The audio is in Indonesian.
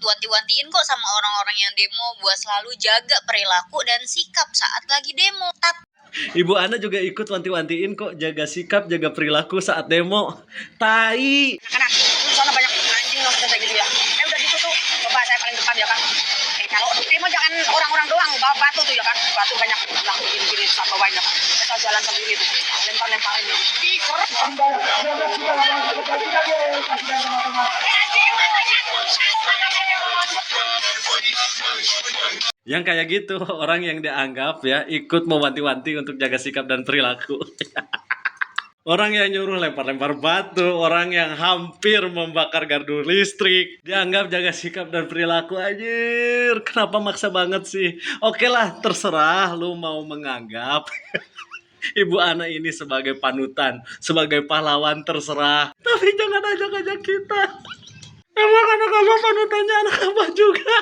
diwanti-wantiin kok sama orang-orang yang demo buat selalu jaga perilaku dan sikap saat lagi demo. Ibu Ana juga ikut wanti-wantiin kok jaga sikap, jaga perilaku saat demo. Tai. Anak-anak, di sana banyak anjing yang kayak gitu ya. Udah gitu tuh, coba saya paling depan ya kan. Kalau demo jangan orang-orang doang, bawa batu tuh ya kan. Batu banyak bilang gini-gini saat bawain ya kan. Kita jalan sendiri tuh, lempar-lemparin ya. Yang kayak gitu, orang yang dianggap ya ikut mewanti-wanti untuk jaga sikap dan perilaku. Orang yang nyuruh lempar-lempar batu, orang yang hampir membakar gardu listrik, dianggap jaga sikap dan perilaku. Anjir, kenapa maksa banget sih? Oke lah, terserah lu mau menganggap Ibu Ana ini sebagai panutan, sebagai pahlawan, terserah. Tapi jangan ajak-ajak kita. Emang anak abah panutannya anak abah juga.